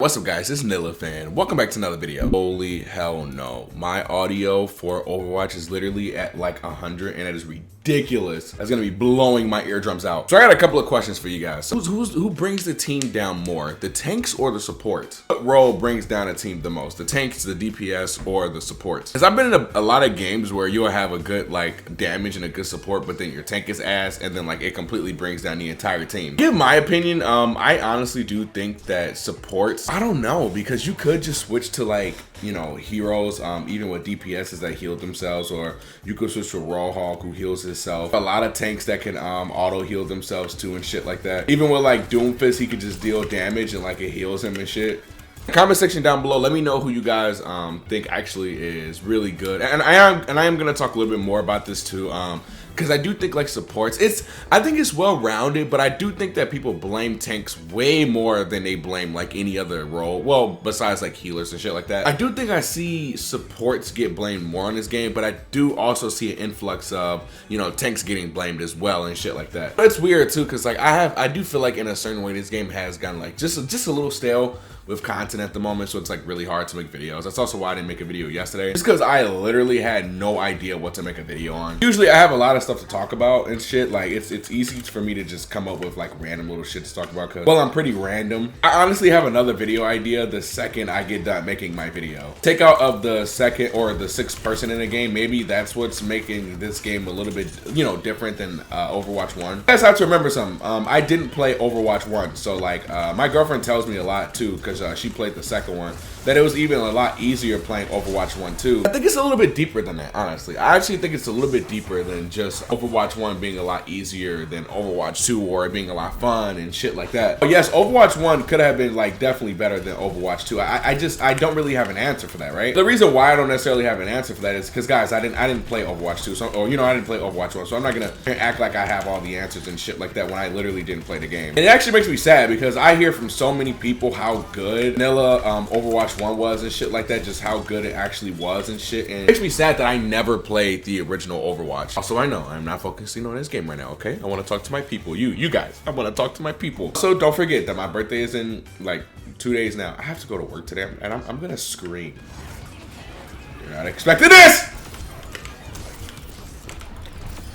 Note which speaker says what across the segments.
Speaker 1: What's up guys, it's Nilla Fan. Welcome back to another video. Holy hell no. My audio for Overwatch is literally at like 100 and it is ridiculous. That's gonna be blowing my eardrums out. So I got a couple of questions for you guys. So who brings the team down more? The tanks or the supports? What role brings down a team the most? The tanks, the DPS, or the supports? Because I've been in a lot of games where you'll have a good like damage and a good support, but then your tank is ass and then like it completely brings down the entire team. In my opinion, I honestly do think that supports, I don't know, because you could just switch to like, you know, heroes, even with DPSs that heal themselves, or you could switch to Rawhawk who heals himself. A lot of tanks that can auto heal themselves too and shit like that. Even with like Doomfist, he could just deal damage and like it heals him and shit. Comment section down below, let me know who you guys think actually is really good, and I am gonna talk a little bit more about this too, because I do think like supports, I think it's well rounded, but I do think that people blame tanks way more than they blame like any other role, well besides like healers and shit like that. I do think I see supports get blamed more in this game, but I do also see an influx of, you know, tanks getting blamed as well and shit like that. But it's weird too, because like I do feel like in a certain way this game has gotten like just a little stale with content at the moment, so it's like really hard to make videos. That's also why I didn't make a video yesterday, just because I literally had no idea what to make a video on. Usually I have a lot of stuff to talk about and shit, like it's easy for me to just come up with like random little shit to talk about, because well, I'm pretty random. I honestly have another video idea the second I get done making my video. Take out of the second or the sixth person in the game, maybe that's what's making this game a little bit, you know, different than Overwatch 1. You guys have to remember something, I didn't play Overwatch 1, so like my girlfriend tells me a lot too, because she played the second one, that it was even a lot easier playing Overwatch 1 too. I think it's a little bit deeper than that, honestly. I actually think it's a little bit deeper than just Overwatch 1 being a lot easier than Overwatch 2 or it being a lot fun and shit like that. But yes, Overwatch 1 could have been like definitely better than Overwatch 2. I don't really have an answer for that, right? The reason why I don't necessarily have an answer for that is because guys, I didn't play Overwatch 2, so, or you know, I didn't play Overwatch 1, so I'm not gonna act like I have all the answers and shit like that when I literally didn't play the game. And it actually makes me sad because I hear from so many people how good vanilla Overwatch 1 was and shit like that, just how good it actually was and shit, and it makes me sad that I never played the original Overwatch. Also, I know I'm not focusing on this game right now, okay? I want to talk to my people, you guys. I want to talk to my people. So don't forget that my birthday is in like 2 days now. I have to go to work today, and I'm gonna scream. You're not expecting this!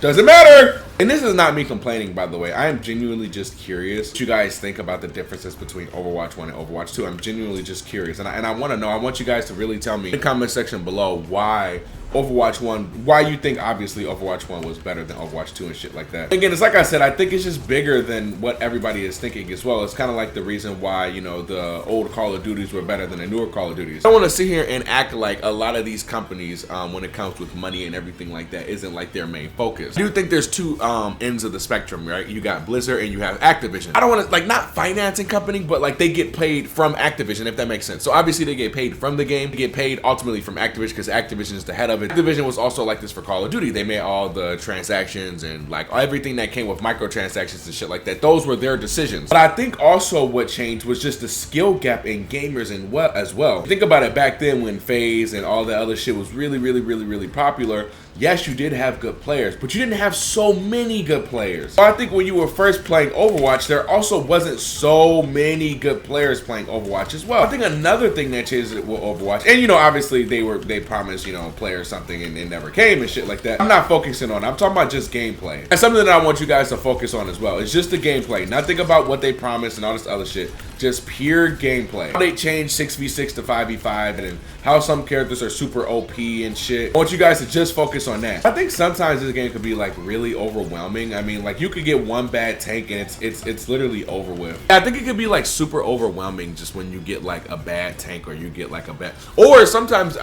Speaker 1: Doesn't matter! And this is not me complaining, by the way. I am genuinely just curious what you guys think about the differences between Overwatch 1 and Overwatch 2. I'm genuinely just curious, and I want to know. I want you guys to really tell me in the comment section below why Overwatch 1, why you think obviously Overwatch 1 was better than Overwatch 2 and shit like that. Again, it's like I said, I think it's just bigger than what everybody is thinking as well. It's kind of like the reason why, you know, the old Call of Duties were better than the newer Call of Duties. I don't want to sit here and act like a lot of these companies, when it comes with money and everything like that, isn't like their main focus. I do think there's two ends of the spectrum, right? You got Blizzard and you have Activision. I don't want to, like, not financing company, but like they get paid from Activision, if that makes sense. So obviously they get paid from the game, they get paid ultimately from Activision because Activision is the head of it. Activision was also like this for Call of Duty. They made all the transactions and like everything that came with microtransactions and shit like that. Those were their decisions. But I think also what changed was just the skill gap in gamers and what as well. Think about it, back then when FaZe and all the other shit was really popular. Yes, you did have good players, but you didn't have so many good players. So I think when you were first playing Overwatch, there also wasn't so many good players playing Overwatch as well. I think another thing that changed it with Overwatch, and you know, obviously they promised, you know, players something and it never came and shit like that. I'm not focusing on it. I'm talking about just gameplay. And something that I want you guys to focus on as well. It's just the gameplay. Nothing about what they promised and all this other shit. Just pure gameplay. How they changed 6v6 to 5v5 and how some characters are super OP and shit. I want you guys to just focus on that. I think sometimes this game could be like really overwhelming. I mean, like you could get one bad tank and it's literally over with. I think it could be like super overwhelming just when you get like a bad tank or you get like a bad, or sometimes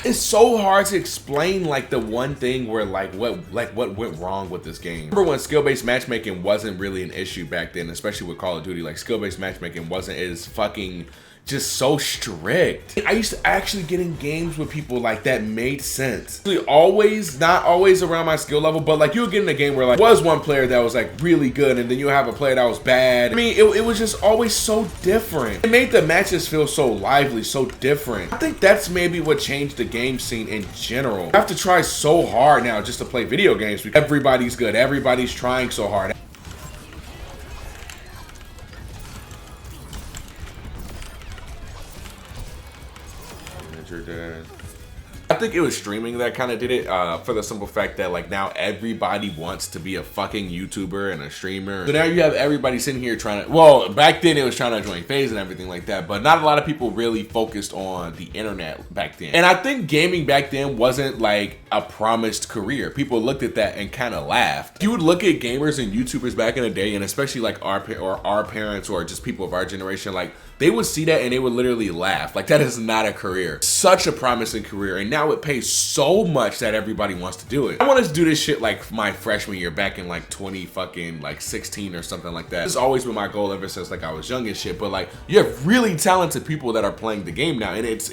Speaker 1: it's so hard to explain like the one thing where like what went wrong with this game. Remember when skill-based matchmaking wasn't really an issue back then, especially with Call of Duty. Like skill-based matchmaking wasn't as fucking just so strict. I used to actually get in games with people like that made sense. Always, not always around my skill level, but like you would get in a game where like was one player that was like really good and then you have a player that was bad. I mean, it was just always so different. It made the matches feel so lively, so different. I think that's maybe what changed the game scene in general. I have to try so hard now just to play video games because everybody's good. Everybody's trying so hard. 100. I think it was streaming that kind of did it, for the simple fact that like now everybody wants to be a fucking YouTuber and a streamer. So now you have everybody sitting here trying to, well, back then it was trying to join FaZe and everything like that, but not a lot of people really focused on the internet back then. And I think gaming back then wasn't like a promised career. People looked at that and kind of laughed. You would look at gamers and YouTubers back in the day, and especially like our parents or just people of our generation, like they would see that and they would literally laugh. Like, that is not a career. Such a promising career. And now it pays so much that everybody wants to do it. I wanted to do this shit like my freshman year back in like 2016 or something like that. This has always been my goal ever since like I was young and shit. But like, you have really talented people that are playing the game now, and it's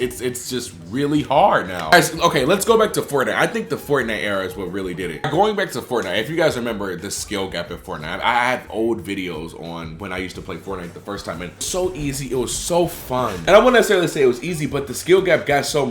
Speaker 1: just really hard now. Guys, okay, let's go back to Fortnite. I think the Fortnite era is what really did it. Going back to Fortnite, if you guys remember the skill gap in Fortnite, I have old videos on when I used to play Fortnite the first time, and it's so easy. It was so fun. And I wouldn't necessarily say it was easy, but the skill gap got so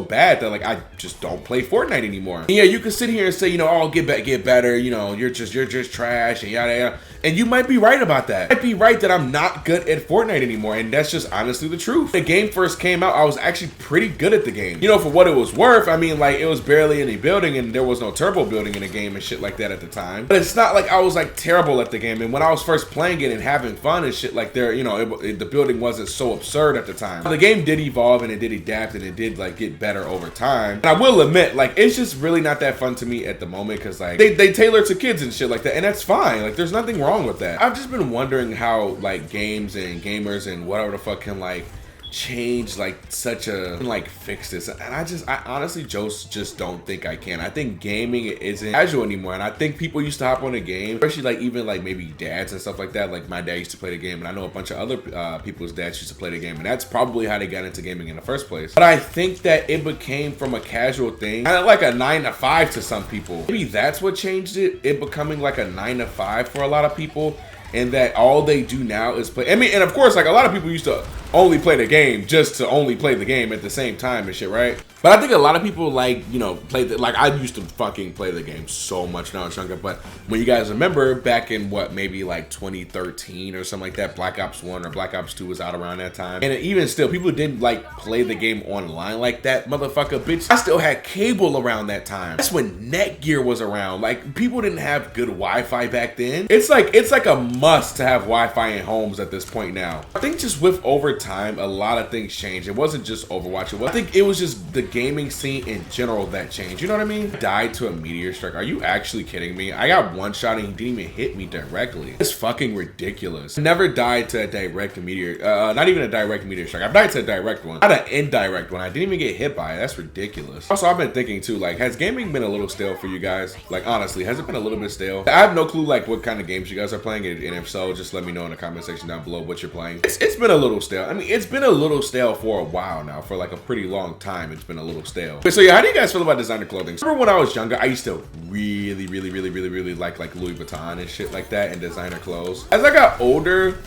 Speaker 1: bad that like I just don't play Fortnite anymore. And yeah, you can sit here and say, you know, oh, get better, you know, you're just trash and yada yada. And you might be right about that. You might be right that I'm not good at Fortnite anymore, and that's just honestly the truth. When the game first came out, I was actually pretty good at the game. You know, for what it was worth, I mean, like, it was barely any building, and there was no turbo building in the game and shit like that at the time. But it's not like I was like terrible at the game. And when I was first playing it and having fun and shit like there, you know, the building wasn't so absurd at the time. The game did evolve and it did adapt and it did like get better over time. And I will admit, like, it's just really not that fun to me at the moment, because like they tailor to kids and shit like that, and that's fine. Like, there's nothing wrong with that. I've just been wondering how like games and gamers and whatever the fuck can like change like such a, like, fix this. And I honestly just don't think I can. I think gaming isn't casual anymore, and I think people used to hop on a game, especially like even like maybe dads and stuff like that. Like, my dad used to play the game, and I know a bunch of other people's dads used to play the game, and that's probably how they got into gaming in the first place. But I think that it became from a casual thing, kind of like a 9 to 5 to some people. Maybe that's what changed it becoming like a 9 to 5 for a lot of people. And that all they do now is play. I mean, and of course, like, a lot of people used to only play the game just to only play the game at the same time and shit, right? But I think a lot of people, like, you know, like, I used to fucking play the game so much when I was younger. But when you guys remember back in what, maybe like 2013 or something like that, Black Ops 1 or Black Ops 2 was out around that time. And even still, people didn't like play the game online like that, motherfucker, bitch. I still had cable around that time. That's when Netgear was around. Like, people didn't have good Wi-Fi back then. It's like a must to have Wi-Fi in homes at this point now. I think just with over time, a lot of things changed. It wasn't just Overwatch. I think it was just the gaming scene in general that changed. You know what I mean? Died to a meteor strike. Are you actually kidding me? I got one shot and he didn't even hit me directly. It's fucking ridiculous. I never died to a direct meteor, not even a direct meteor strike. I've died to a direct one, not an indirect one. I didn't even get hit by it. That's ridiculous. Also, I've been thinking too, like, has gaming been a little stale for you guys? Like, honestly, has it been a little bit stale? I have no clue like what kind of games you guys are playing, and if so, just let me know in the comment section down below what you're playing. It's been a little stale. I mean, it's been a little stale for a while now. For like a pretty long time, it's been a little stale. So yeah, how do you guys feel about designer clothing? Remember when I was younger, I used to really like Louis Vuitton and shit like that, and designer clothes. As I got older,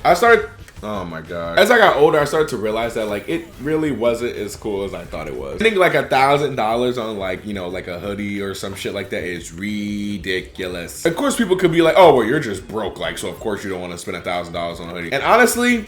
Speaker 1: I started, oh my god. As I got older, I started to realize that like it really wasn't as cool as I thought it was. I think like $1,000 on like, you know, like a hoodie or some shit like that is ridiculous. Of course, people could be like, oh, well, you're just broke, like, so of course you don't want to spend $1,000 on a hoodie. And honestly,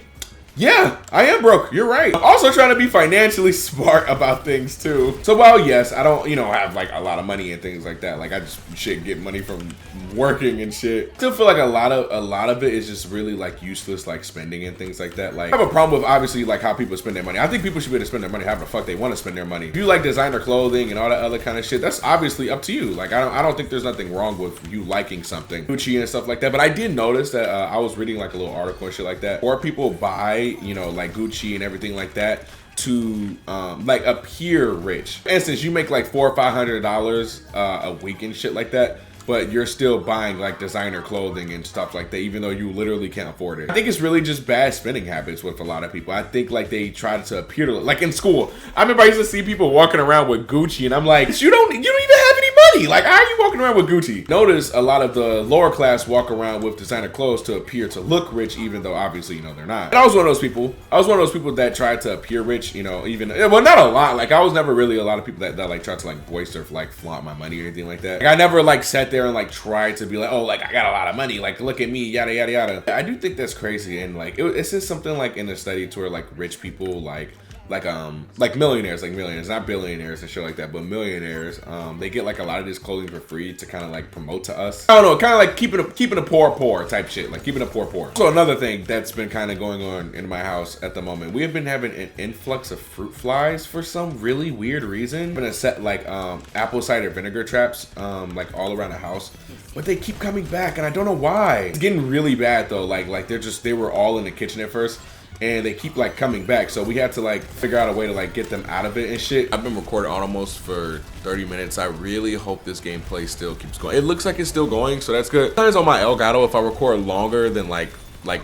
Speaker 1: yeah, I am broke. You're right. I'm also trying to be financially smart about things too. So while yes, I don't, you know, have like a lot of money and things like that. Like, I just shit get money from working and shit. Still feel like a lot of it is just really like useless, like spending and things like that. Like, I have a problem with obviously like how people spend their money. I think people should be able to spend their money however the fuck they want to spend their money. If you like designer clothing and all that other kind of shit, that's obviously up to you. Like, I don't think there's nothing wrong with you liking something, Gucci and stuff like that. But I did notice that I was reading like a little article and shit like that, or people buy, you know, like Gucci and everything like that to like appear rich. For instance, you make like $400 or $500 a week and shit like that, but you're still buying like designer clothing and stuff like that, even though you literally can't afford it. I think it's really just bad spending habits with a lot of people. I think like they try to appear to, like in school, I remember I used to see people walking around with Gucci, and I'm like, you don't even have any money. Like, how are you walking around with Gucci? Notice a lot of the lower class walk around with designer clothes to appear to look rich, even though obviously, you know, they're not. And I was one of those people. I was one of those people that tried to appear rich, you know, even, well, not a lot. Like, I was never really a lot of people that like tried to like boister, like flaunt my money or anything like that. Like, I never like sat there and like tried to be like, oh, like I got a lot of money, like look at me, yada yada yada. I do think that's crazy, and like it's just something like in the study to where like rich people like like millionaires, not billionaires and shit like that, but millionaires, they get like a lot of this clothing for free to kind of like promote to us. I don't know, kind of like keeping a poor type shit, like keeping a poor. So another thing that's been kind of going on in my house at the moment, we have been having an influx of fruit flies for some really weird reason. I'm gonna set like apple cider vinegar traps like all around the house, but they keep coming back and I don't know why. It's getting really bad though. Like they were all in the kitchen at first, and they keep like coming back, so we had to like figure out a way to like get them out of it and shit. I've been recording almost for 30 minutes. I really hope this gameplay still keeps going. It looks like it's still going, so that's good. Sometimes on my Elgato, if I record longer than like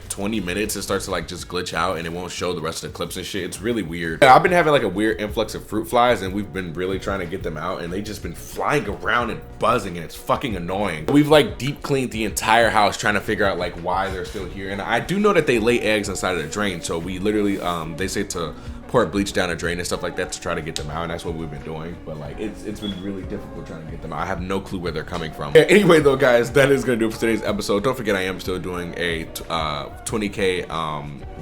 Speaker 1: 20 minutes, it starts to like just glitch out and it won't show the rest of the clips and shit. It's really weird. I've been having like a weird influx of fruit flies, and we've been really trying to get them out, and they just been flying around and buzzing, and it's fucking annoying. We've like deep cleaned the entire house trying to figure out like why they're still here, and I do know that they lay eggs inside of the drain, so we literally they say to pour bleach down a drain and stuff like that to try to get them out, and that's what we've been doing. But like it's been really difficult trying to get them out. I have no clue where they're coming from. Yeah, anyway though, guys, that is gonna do it for today's episode. Don't forget, I am still doing a 20k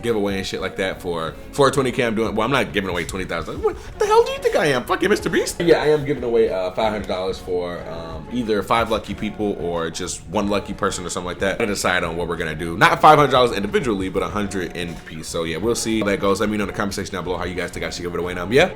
Speaker 1: giveaway and shit like that. For 20k I'm doing, well, I'm not giving away 20,000. What the hell do you think I am, fucking Mr. Beast? Yeah, I am giving away $500 for either 5 lucky people or just 1 lucky person or something like that. I decide on what we're gonna do. Not $500 individually, but 100 in piece. So yeah, we'll see how that goes. Let me know in the comment section down below how you guys think I should give it away now. Yeah.